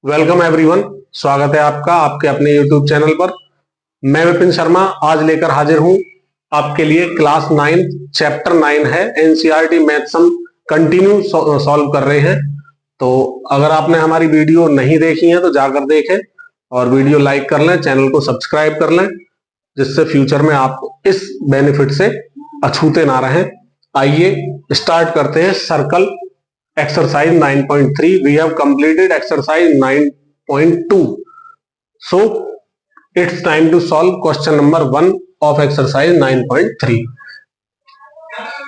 Welcome everyone. स्वागत है आपका आपके अपने यूट्यूब चैनल पर। मैं विपिन शर्मा आज लेकर हाजिर हूं आपके लिए क्लास 9 चैप्टर 9 है एनसीईआरटी मैथ सम कंटिन्यू सॉल्व कर रहे हैं। तो अगर आपने हमारी वीडियो नहीं देखी है तो जाकर देखें और वीडियो लाइक कर लें, चैनल को सब्सक्राइब कर लें, जिससे फ्यूचर में आप इस बेनिफिट से अछूते ना रहें। आइए स्टार्ट करते हैं। Circle exercise 9.3 we have completed exercise 9.2, so it's time to solve question number 1 of exercise 9.3.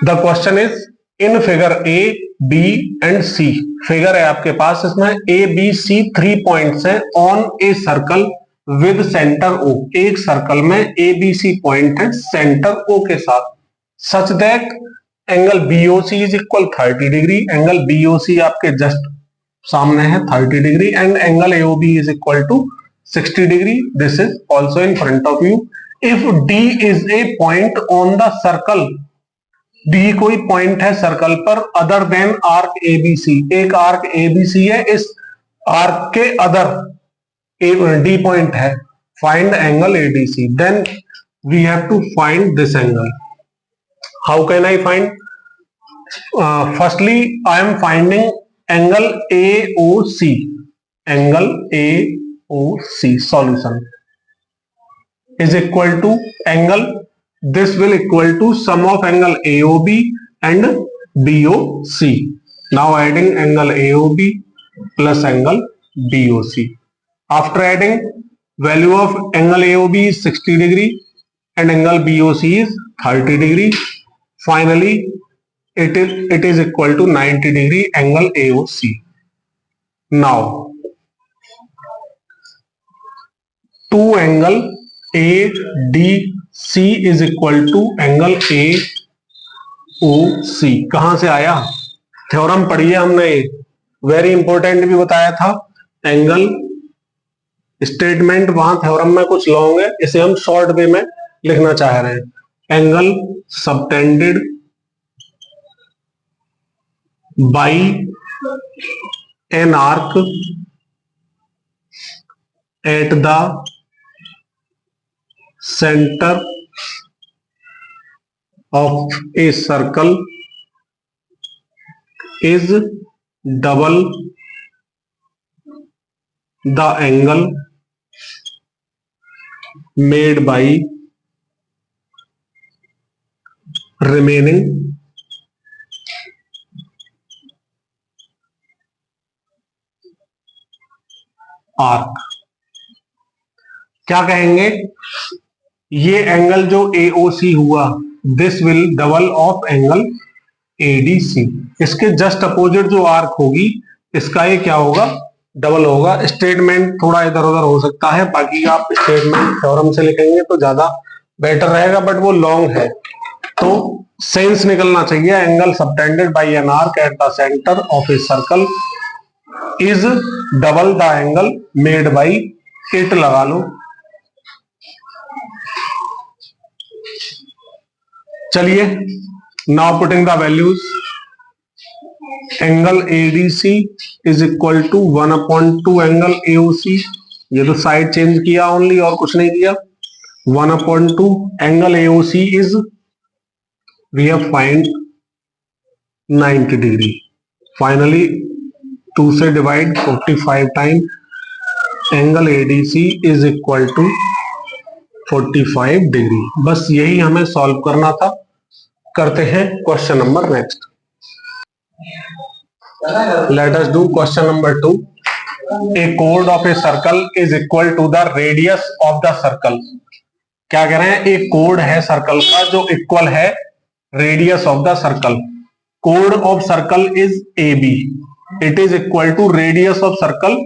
The question is in figure A, B and C figure है आपके पास, इसमें A, B, C 3 पॉइंट्स हैं on a circle with center O। एक circle में A, B, C point है centre O के साथ, such that angle BOC is equal 30 degree. Angle BOC आपके जस्ट सामने है 30 degree and angle AOB is equal to 60 degree. This is also in front of you. If D is a point on the circle, D कोई point है circle पर other than arc ABC, एक arc ABC है, इस arc के other D point है, find angle ADC। Then we have to find this angle. How can I find? Firstly, I am finding angle AOC. Angle AOC solution is equal to angle. This will equal to sum of angle AOB and BOC. Now adding angle AOB plus angle BOC. After adding, value of angle AOB is 60 degree and angle BOC is 30 degree. Finally, it is equal to 90 degree angle AOC. Now, two angle ADC is equal to angle AOC। कहां से आया? Theorem पढ़िए हमने, very important भी बताया था। Angle statement वहां theorem में कुछ लॉन्ग है, इसे हम शॉर्ट वे में लिखना चाह रहे हैं। Angle subtended by N arc at the centre of a circle is double the angle made by remaining arc। क्या कहेंगे? ये एंगल जो AOC हुआ, this will double of angle ADC। इसके जस्ट अपोजिट जो आर्क होगी, इसका ये क्या होगा? डबल होगा। स्टेटमेंट थोड़ा इधर उधर हो सकता है, बाकी आप स्टेटमेंट थ्योरम से लिखेंगे तो ज्यादा बेटर रहेगा, बट वो लॉन्ग है तो सेंस निकलना चाहिए। Angle subtended by an arc at the centre of a circle is double the angle made by it. लगा लो। चलिए, now putting the values. Angle ADC is equal to 1/2 angle AOC। ये तो side change किया only, और कुछ नहीं किया। 1/2 angle AOC is we have find 90 degree. Finally 2 से divide 45 time angle ADC is equal to 45 degree. बस यही हमें सॉल्व करना था। करते हैं question number next. Let us do question number 2। A कोड of a circle is equal to the radius of the circle. क्या कह रहे हैं? एक कोड है सर्कल का जो इक्वल है रेडियस ऑफ द सर्कल। कोड of circle is AB, it is equal to radius of circle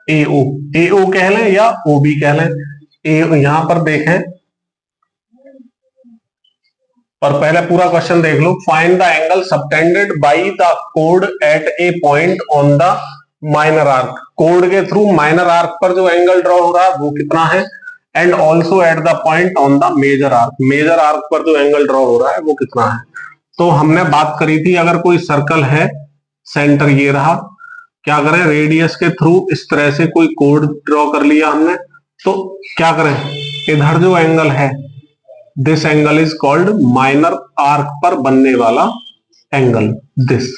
AO। AO कह लें या OB कह लें। यहां पर देखें और पहले पूरा क्वेश्चन देख लो। Find the angle subtended by the कोड at a point on the minor arc. कोड के थ्रू माइनर आर्क पर जो एंगल ड्रॉ हो रहा है वो कितना है, and also at the point on the major arc. Major arc पर जो एंगल ड्रॉ हो रहा है वो कितना है। तो हमने बात करी थी, अगर कोई सर्कल है, सेंटर ये रहा, क्या करें, रेडियस के थ्रू इस तरह से कोई कोड ड्रॉ कर लिया हमने, तो क्या करें, इधर जो एंगल है, this angle is called minor arc पर बनने वाला एंगल दिस,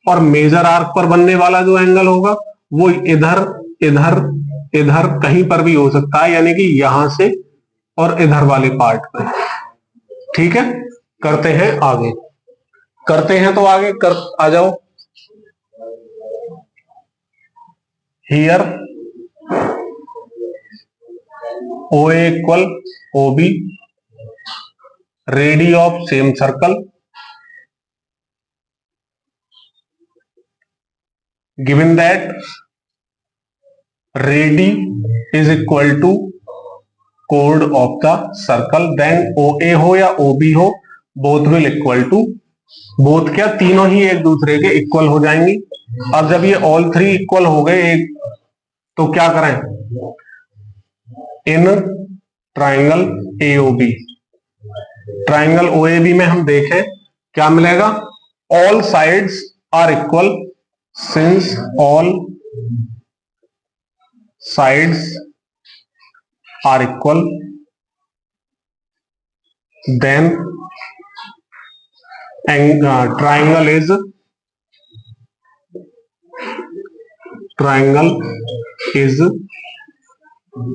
और मेजर आर्क पर बनने वाला जो एंगल होगा वो इधर इधर इधर कहीं पर भी हो सकता है, यानी कि यहां से और इधर वाले पार्ट पे। ठीक है, करते हैं आगे, करते हैं तो आगे कर आ जाओ। Here O A equal O B, radii of same circle, given that radii is equal to कोड of the circle, then O A हो या ओ बी हो, both will equal to, both क्या, तीनों ही एक दूसरे के इक्वल हो जाएंगी। अब जब ये ऑल थ्री इक्वल हो गए एक, तो क्या करें, in triangle AOB, triangle OAB में हम देखें क्या मिलेगा, all sides are equal, since all sides are equal, then triangle is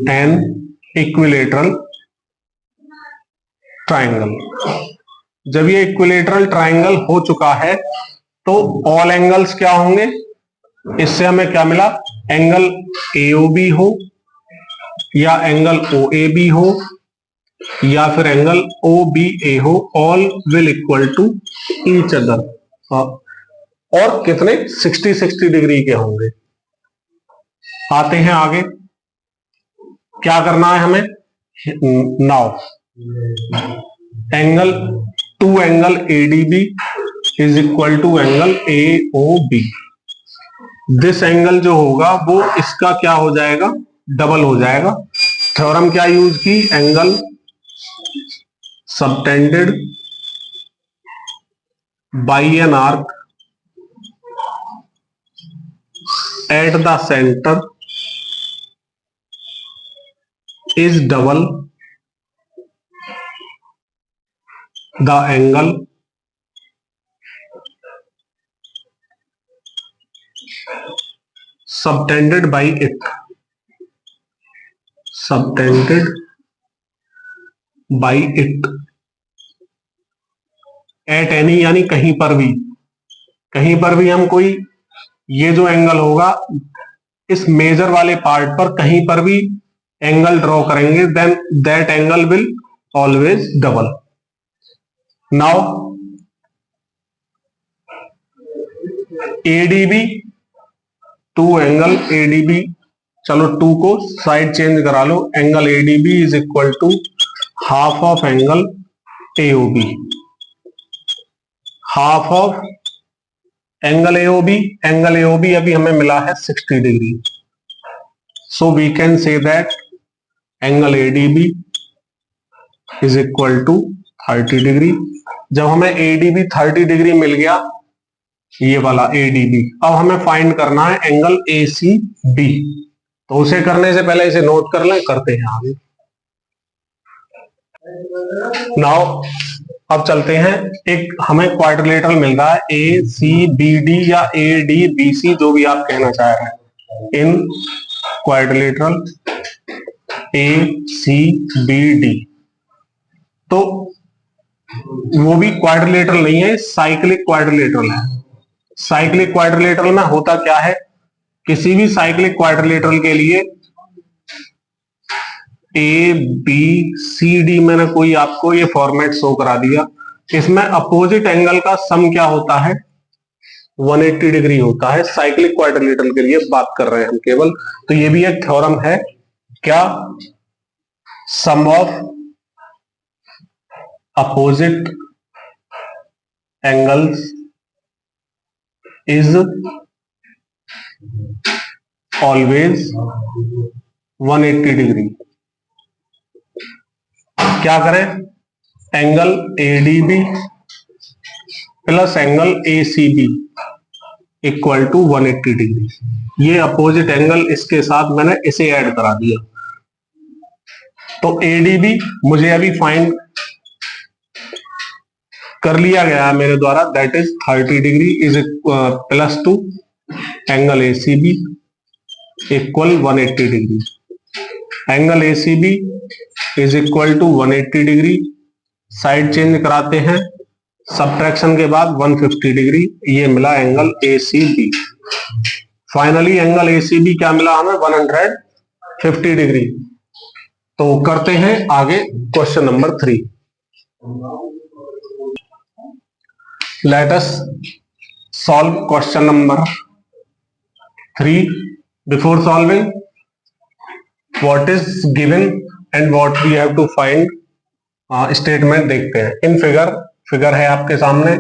an equilateral triangle। जब ये इक्विलेटरल ट्राइंगल हो चुका है तो ऑल एंगल्स क्या होंगे, इससे हमें क्या मिला, एंगल एओबी हो या एंगल ओएबी हो या फिर एंगल ओ बी ए हो, all will equal to each other, और कितने, 60-60 डिग्री के होंगे। आते हैं आगे, क्या करना है हमें, now angle to angle ADB is equal to angle AOB, this angle जो होगा वो इसका क्या हो जाएगा, डबल हो जाएगा। थ्योरम क्या यूज की, angle subtended by an arc at the center is double the angle subtended by it, subtended by it at any, यानी कहीं पर भी, कहीं पर भी हम कोई, ये जो एंगल होगा इस मेजर वाले पार्ट पर कहीं पर भी एंगल ड्रॉ करेंगे, then that angle will always double. Now ADB, two angle ADB, चलो टू को साइड चेंज करा लो, angle ADB is equal to half of angle AOB, half of angle AOB, angle AOB अभी हमें मिला है 60 degree, so we can say that angle ADB is equal to 30 degree. जब हमें एडीबी 30 डिग्री मिल गया, ये वाला एडीबी, अब हमें फाइंड करना है एंगल एसीबी, तो उसे करने से पहले इसे नोट कर लें, करते हैं आगे। नाउ अब चलते हैं, एक हमें क्वाड्रिलेटरल मिल रहा है ए सी बी डी या ए डी बी सी, जो भी आप कहना चाह रहे हैं, in quadrilateral A C B D, तो वो भी क्वाड्रिलेटरल नहीं है, साइक्लिक क्वाड्रिलेटरल है। साइक्लिक क्वाड्रिलेटरल में होता क्या है, किसी भी साइक्लिक क्वाड्रिलेटरल के लिए ए बी सी डी, मैंने कोई आपको ये फॉर्मेट शो करा दिया, इसमें अपोजिट एंगल का सम क्या होता है, 180 डिग्री होता है। साइक्लिक क्वाड्रिलेटरल के लिए बात कर रहे हैं हम केवल, तो ये भी एक थ्योरम है, क्या, sum of opposite angles is always 180 degree. क्या करें, angle ADB plus angle ACB equal to 180 degree. ये अपोजिट एंगल, इसके साथ मैंने इसे ऐड करा दिया। तो एडीबी मुझे अभी फाइंड कर लिया गया है मेरे द्वारा, that is 30 degree is plus to angle ACB equal 180 degree. Angle ACB is equal to 180 degree. Side change कराते हैं, सब्ट्रैक्शन के बाद 150 डिग्री, ये मिला angle ACB. Finally angle ACB क्या मिला हमें? 150 डिग्री। तो करते हैं आगे question number 3। Let us solve question number 3। Before solving, what is given and what we have to find, statement देखते हैं। इन फिगर है आपके सामने।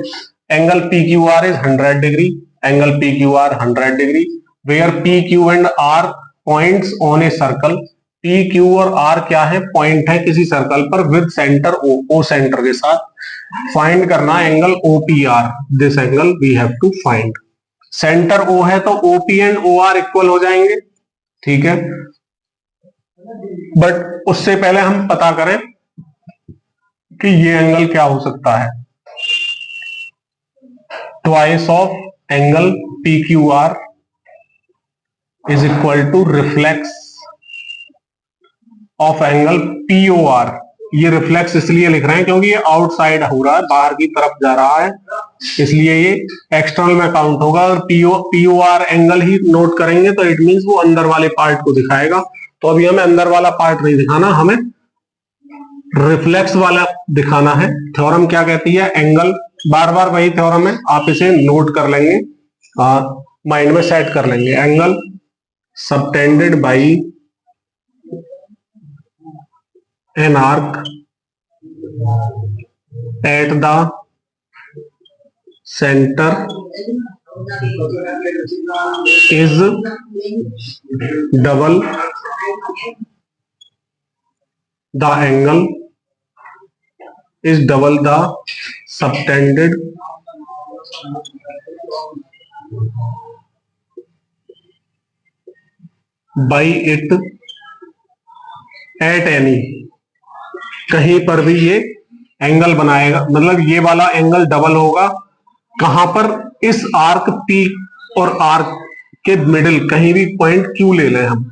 Angle P Q R is 100 degree. Angle P Q R 100 degree, where P Q and R points on a circle. P Q और R क्या है? Point है किसी सर्कल पर विद सेंटर ओ सेंटर के साथ। फाइंड करना angle OPR, this angle we have to find. Centre O है तो OP and O R equal हो जाएंगे, ठीक है। बट उससे पहले हम पता करें कि ये एंगल क्या हो सकता है। Twice of angle P Q R is equal to reflex of angle PO R. ये रिफ्लेक्स इसलिए लिख रहे हैं क्योंकि ये आउटसाइड हो रहा है, बाहर की तरफ जा रहा है, इसलिए ये एक्सटर्नल में काउंट होगा। और पीओ आर एंगल ही नोट करेंगे तो इट मींस वो अंदर वाले पार्ट को दिखाएगा। तो अभी हमें अंदर वाला पार्ट नहीं दिखाना, हमें रिफ्लेक्स वाला दिखाना है। थ्योरम क्या कहती है? एंगल, बार बार वही थ्योरम है, आप इसे नोट कर लेंगे, माइंड में सेट कर लेंगे। Angle subtended by an arc at the center is double the angle is double the subtended by it at any। कहीं पर भी ये एंगल बनाएगा, मतलब ये वाला एंगल डबल होगा। कहां पर? इस आर्क पी और आर्क के मिडिल कहीं भी पॉइंट क्यू ले लें हम।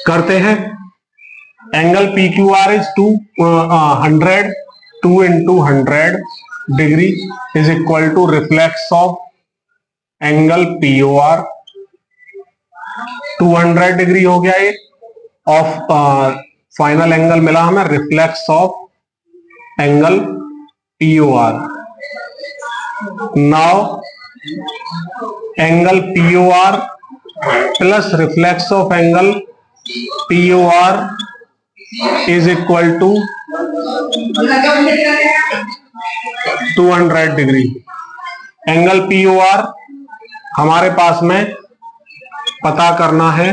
करते हैं। Angle P Q R is 100, 2 into 100 degree is equal to reflex of angle PO R. 200 degree हो गया ये। ऑफ फाइनल एंगल मिला हमें reflex of angle PO R. Now angle PO R plus reflex of angle PO R is equal to 200 degree. Angle PO are हमारे पास में पता करना है,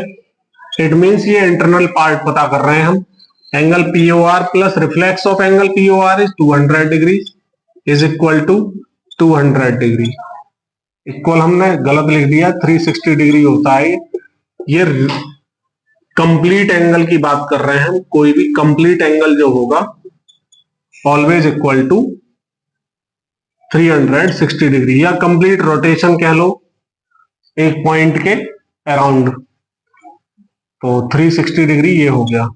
इट मीन्स ये इंटरनल पार्ट पता कर रहे हैं हम। Angle PO R plus reflex of angle PO R is 200 degree is equal to 200 degree. Equal हमने गलत लिख दिया, 360 डिग्री होता है ये। कंप्लीट एंगल की बात कर रहे हैं हम। कोई भी कंप्लीट एंगल जो होगा ऑलवेज इक्वल टू 360 डिग्री, या कंप्लीट रोटेशन कह लो एक पॉइंट के अराउंड। तो 360 डिग्री ये हो गया।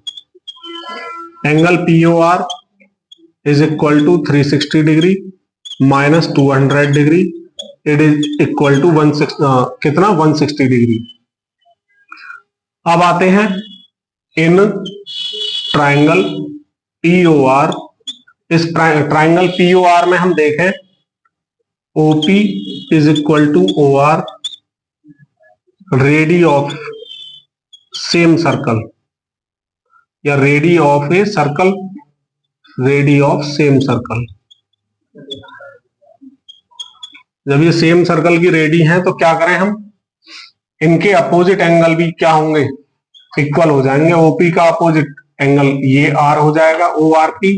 Angle PO R is equal to 360 degree minus 200 degree, it is equal to 160 degree. अब आते हैं इन ट्राइंगल पीओ आर। इस ट्राइंगल पीओ आर में हम देखें OP is equal to O R, radii of same circle, या radii of a circle, radii of same circle. जब ये सेम सर्कल की रेडी है तो क्या करें हम? इनके अपोजिट एंगल भी क्या होंगे? इक्वल हो जाएंगे। ओपी का अपोजिट एंगल ये आर हो जाएगा, O R P,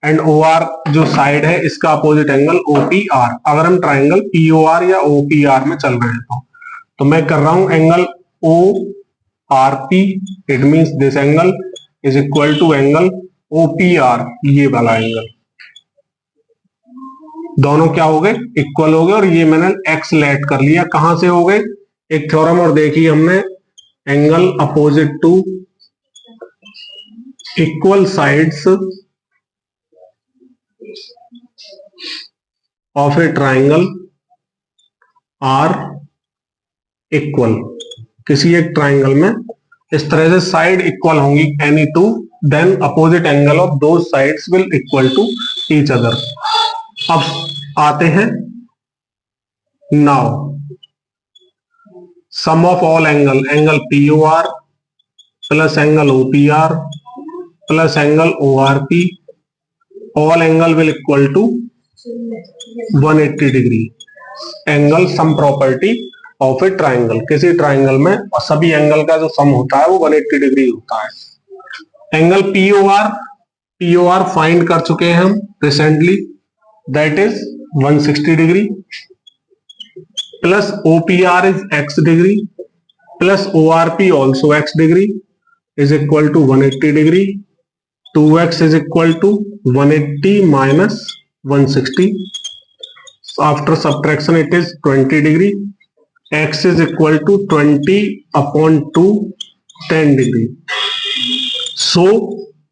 and O R जो साइड है इसका अपोजिट एंगल OPR। अगर हम ट्राइंगल POR या OPR में चल रहे हैं तो मैं कर रहा हूं angle ORP, it means this angle is equal to angle OPR, ये वाला एंगल। दोनों क्या हो गए, इक्वल हो गए, और ये मैंने एक्स लेट कर लिया। कहां से हो गए, एक थ्योरम और देखी हमने, angle opposite to equal sides of a triangle are equal. किसी एक ट्राइंगल में इस तरह से साइड इक्वल होंगी any two, then opposite angle of those sides will equal to each other. अब आते हैं now sum of all angle, angle POR plus angle OPR plus angle ORP, all angle will equal to 180 degree. Angle sum property of a triangle, किसी triangle में सभी angle का जो सम होता है वो 180 डिग्री होता है। एंगल POR फाइंड कर चुके हैं हम recently, that is 160 degree, plus OPR is x degree, plus ORP also x degree, is equal to 180 degree. 2x is equal to 180 minus 160, after subtraction it is 20 degree. x is equal to 20 upon 2, 10 degree. So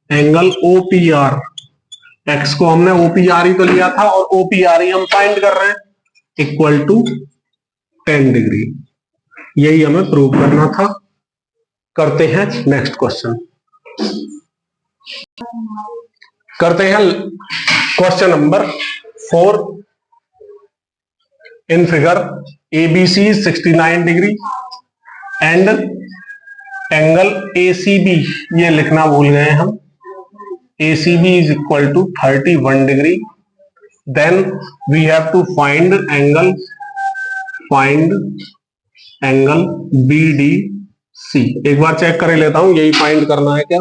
angle OPR, x को हमने OPR ही तो लिया था और OPR ही हम find कर रहे हैं, इक्वल टू 10 डिग्री। यही हमें प्रूव करना था। करते हैं नेक्स्ट क्वेश्चन, करते हैं question number 4। In figure ABC 69 degree and angle ACB, ये लिखना भूल गए हम, ACB is equal to 31 degree. Then we have to find angle BDC। एक बार चेक कर लेता हूं, यही फाइंड करना है क्या।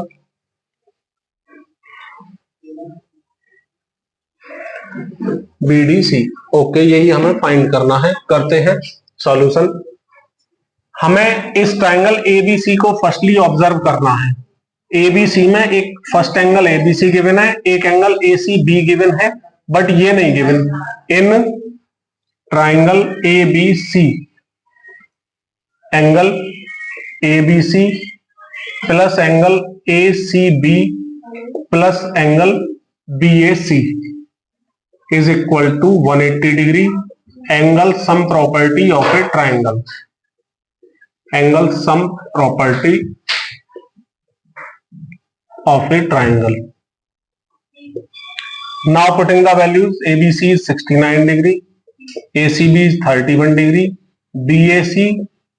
BDC, ओके, यही हमें फाइंड करना है। करते हैं सॉल्यूशन। हमें इस ट्राइंगल ABC को फर्स्टली ऑब्जर्व करना है। ABC में एक फर्स्ट एंगल ABC गिवन है, एक एंगल ACB गिवन है, बट ये नहीं given. In triangle ABC, angle ABC plus angle ACB plus angle BAC is equal to 180 degree. Angle sum property of a triangle, angle sum property of a triangle. Now putting the values, ABC is 69 degree, ACB is 31 degree, BAC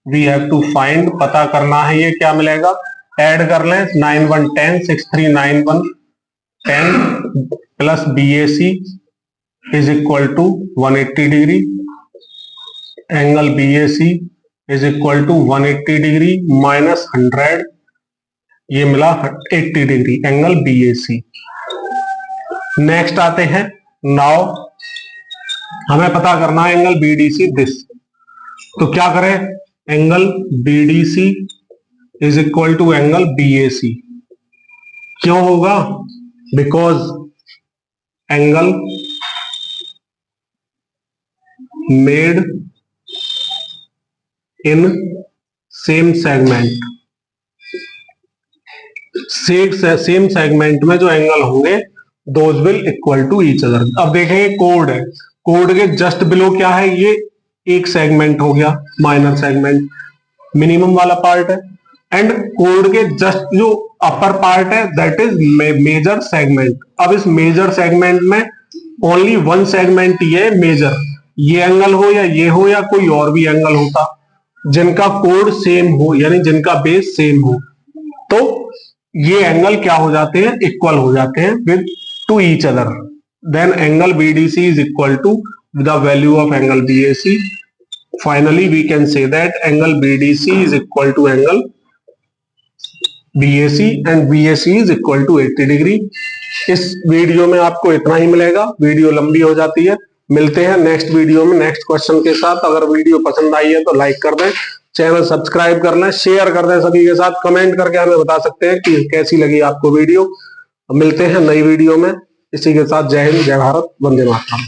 we have to find, पता करना है ये क्या मिलेगा। Add कर लें, 9 1 10, 6 3 9 1 10 plus BAC is equal to 180 degree. Angle BAC is equal to 180 degree minus 100, ये मिला 80 डिग्री एंगल BAC। नेक्स्ट आते हैं, नाउ हमें पता करना है एंगल BDC दिस। तो क्या करें, angle BDC is equal to angle BAC। क्यों होगा, because angle made in same segment, same segment में जो एंगल होंगे those will equal to each other. अब देखेंगे कोड है, कोड के जस्ट बिलो क्या है, ये एक सेगमेंट हो गया, माइनर सेगमेंट मिनिमम वाला पार्ट है, एंड कोड के जस्ट जो अपर पार्ट है दैट इज मेजर सेगमेंट। अब इस मेजर सेगमेंट में ओनली वन सेगमेंट ये मेजर, ये एंगल हो या कोई और भी एंगल होता, जिनका कोड सेम हो यानी जिनका बेस सेम हो, तो ये एंगल क्या हो जाते हैं, इक्वल हो जाते हैं with to each other. Then angle BDC is equal to the value of angle BAC. Finally we can say that angle BDC is equal to angle BAC and BAC is equal to 80 degree. इस video में आपको इतना ही मिलेगा, video लंबी हो जाती है। मिलते हैं नेक्स्ट वीडियो में नेक्स्ट क्वेश्चन के साथ। अगर वीडियो पसंद आई है तो लाइक कर दें, चैनल सब्सक्राइब कर लें, शेयर कर दें सभी के साथ, कमेंट करके हमें बता सकते हैं कि कैसी लगी आपको वीडियो। मिलते हैं नई वीडियो में। इसी के साथ जय हिंद, जय भारत, वंदे मातरम।